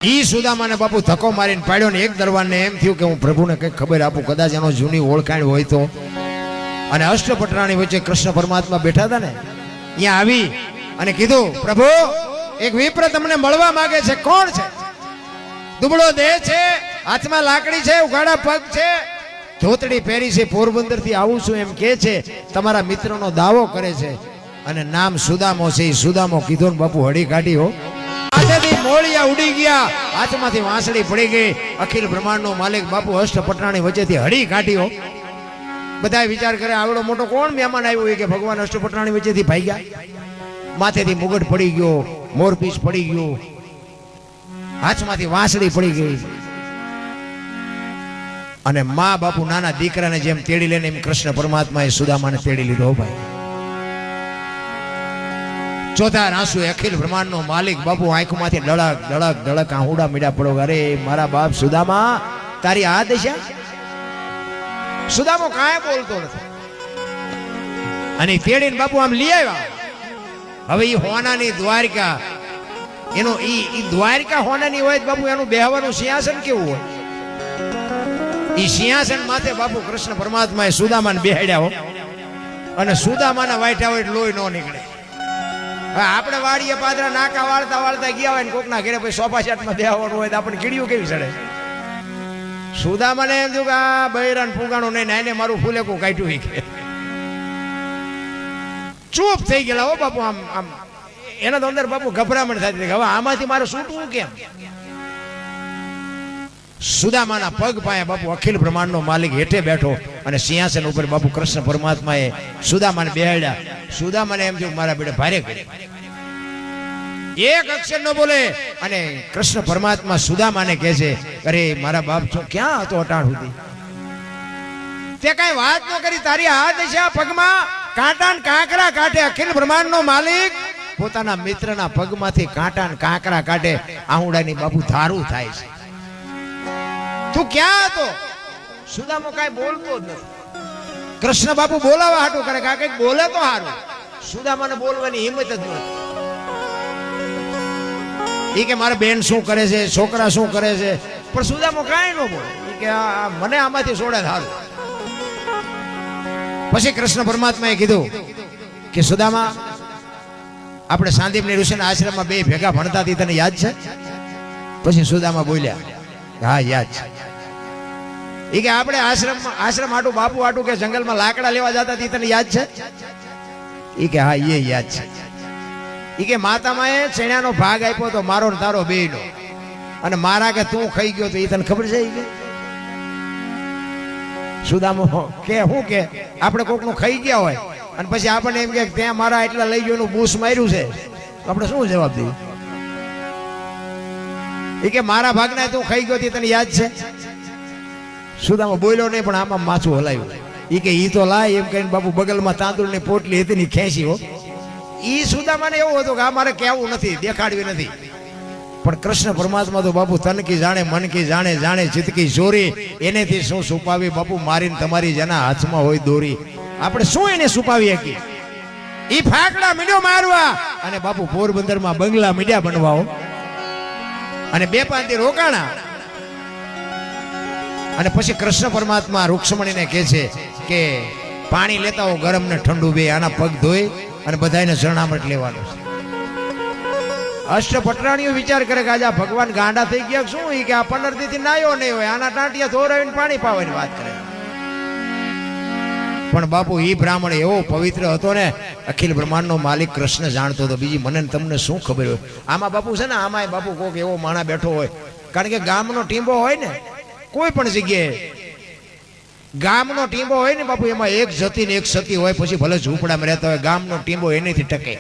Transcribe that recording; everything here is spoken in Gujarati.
ઈ સુદામાને બાપુ ધક્કો મારીને પાડ્યો ને એક દરવાને એમ થયું કે હું પ્રભુને કંઈક ખબર આપું, કદાચ એનો જૂની ઓળખાણ હોય તો. અને અષ્ટપટરાણી વચ્ચે કૃષ્ણ પરમાત્મા બેઠા હતા ને, અહીંયા આવી અને કીધું, પ્રભુ એક વિપ્ર તમને મળવા માંગે છે. કોણ છે? દુબળો દેહ છે, હાથમાં લાકડી છે, ઉઘાડા પગ છે, ધોતડી પહેરી છે, પોરબંદર થી આવું છું એમ કે છે, તમારા મિત્રનો દાવો કરે છે અને નામ સુદામો છે. એ સુદામો કીધો ને બાપુ હળી કાઢી હો. હાથેથી મોળિયા ઉડી ગયા, હાથમાંથી વાંસળી પડી ગઈ. અખિલ બ્રહ્માંડનો માલિક બાપુ અષ્ટપટરાણી વચ્ચેથી હળી કાઢી હો. બધા વિચાર કરે આવડો મોટો કોણ મહેમાન આવ્યો કે ભગવાન અષ્ટપટરાણી વચ્ચેથી ભાગ્યા. માથેથી મુગટ પડી ગયો, મોરપીસ પડી ગયો, હાથમાંથી વાંસળી પડી ગઈ. અને મા બાપુ નાના દીકરાને જેમ તેડી લે એમ કૃષ્ણ પરમાત્માએ સુદામાને તેડી લીધો. ભાઈ ચોથા આંસુ અખિલ બ્રહ્માંડનો માલિક બાપુ આંખમાંથી ડળક ડળક ડળક આહુડા મીડા પડો. અરે મારા બાપ સુદામા, તારી આ દશા. સુદામો કાંઈ બોલતો નથી અને તેડીને બાપુ આમ લઈ આવ્યા. હવે ઈ હોનાની દ્વારકા, એનો ઈ દ્વારકા હોનાની હોય બાપુ, એનું બેહવાનું સિંહાસન કેવું હોય. ઈ સિંહાસન માથે બાપુ કૃષ્ણ પરમાત્માએ સુદામાને બેહાડ્યા હો. અને સુદામાના વાઈઠા હોય લોહી ન નીકળે. આપણે વાડીએ પાદરા નાકા વાળતા વાળતા ગયા હોય ને કોકના ઘરે પછી સોફા સેટમાં બેહવાનું હોય તો આપણે કીડીઓ કેવી ચડે. સુદામાને એમ થયું કે આ બૈરાન ફૂગાણું નહીં, નાઈને મારું ફૂલેકું કાઢ્યું. કે ચૂપ થઈ ગયેલા હો બાપુ. આમ આમ એના તો અંદર બાપુ ગભરામણ થતી. હવે આમાંથી મારે છૂટવું કેમ? સુદામાના પગ પાયા બાપુ અખિલ બ્રહ્માંડનો માલિક હેઠે બેઠો અને સિંહાસન ઉપર બાપુ કૃષ્ણ પરમાત્માએ સુદામાને બેહાડ્યા. સુદામાને એમ થયું મારા બેટા ભારે કરી, એક અક્ષર ન બોલે. અને કૃષ્ણ પરમાત્મા સુદામાને કહે છે, અરે મારા બાપ છો ક્યાં હતો અટાણ સુધી? તે કઈ વાત ન કરી, તારી આ દશા, પગમાં કાંટા ને કાંકરા કાઢે. અખિલ બ્રહ્માંડનો માલિક પોતાના મિત્રના પગમાંથી કાંટા ને કાંકરા કાઢે. આહુડાની બાપુ ધારું થાય છે. તું ક્યાં હતો? સુદામો કાંઈ બોલતો જ નથી. કૃષ્ણ બાપુ બોલાવા હાટું કરે, કઈક બોલે તો હારું. સુદામાને બોલવાની હિંમત જ નથી. એ કે મારા બેન શું કરે છે, છોકરા શું કરે છે, પણ સુદામો કાંઈ ન બોલે. કે મને આમાંથી છોડે સારું. પછી કૃષ્ણ પરમાત્માએ કીધું કે સુદામા, આપણે સાંદીપની ઋષિના આશ્રમમાં બે ભેગા ભણતા હતી, તને યાદ છે? પછી સુદામા બોલ્યા, હા યાદ છે. એ કે આપણે આશ્રમ હાટું બાપુ હાટું કે જંગલમાં લાકડા લેવા જતા હતી, તને યાદ છે? એ કે હા એ યાદ છે. એ કે માતામાએ ચણાનો ભાગ આપ્યો તો મારો ને તારો બેયનો, અને મારા કે તું ખાઈ ગયો તો એ તને ખબર છે? કે સુદામો કે હું કે આપણે કોકનું ખાઈ ગયા હોય અને પછી આપણને એમ કે ત્યાં મારા એટલા લઈ ગયો નું બૂસ માર્યું છે, આપણે શું જવાબ દઈએ? એ કે મારા ભાગના તું ખાઈ ગયો તને યાદ છે? સુદામો બોલ્યો નહીં, પણ આમાં માથું હલાવ્યું. એ કે ઈ તો લાય એમ કહીને બાપુ બગલમાં તાંદુળની પોટલી હતી ને ખેંચી હો. ઈ સુદામાને એવું હતું કે આ મારે કહેવું નથી, દેખાડવી નથી. પણ કૃષ્ણ પરમાત્મા તો બાપુ તન કી જાણે, મન કી જાણે, જાણે ચિત્ત કી ચોરી. એનેથી શું છુપાવી બાપુ? મારીને તમારી જેના હાથમાં હોય દોરી, આપણે શું એને છુપાવી શકીએ? ઈ ફાકડા મીડ્યો મારવા અને બાપુ પોરબંદરમાં બંગલા મીડ્યા બનવાઓ અને 2-5 દી રોકાણા. અને પછી કૃષ્ણ પરમાત્મા રૂક્ષ્મણીને કહે છે કે પાણી લેતા હો ગરમ ને ઠંડુ બે, આના પગ ધોઈ અને બધાને શરણામત લેવાનું છે. અષ્ટપટરાણીઓ વિચાર કરે કે આજે આ ભગવાન ગાંડા થઈ ગયા શું? એ કે આ 15 દી થી નાયો નહીં હોય, આના ટાંટિયા ધોરાવીને પાણી પાવાની વાત કરે. પણ બાપુ ઈ બ્રાહ્મણ એવો પવિત્ર હતો ને, અખિલ બ્રહ્માંડનો માલિક કૃષ્ણ જાણતો હતો. બીજી મને તમને શું ખબર હોય? આમાં બાપુ છે ને, આમાં બાપુ કોક એવો માણા બેઠો હોય. કારણ કે ગામનો ટીંબો હોય ને, કોઈ પણ જગ્યાએ ગામનો ટીંબો હોય ને બાપુ, એમાં એક જતી ને એક સતી હોય. પછી ભલે ઝૂંપડામાં રહેતા હોય, ગામનો ટીંબો એનેથી ટકે.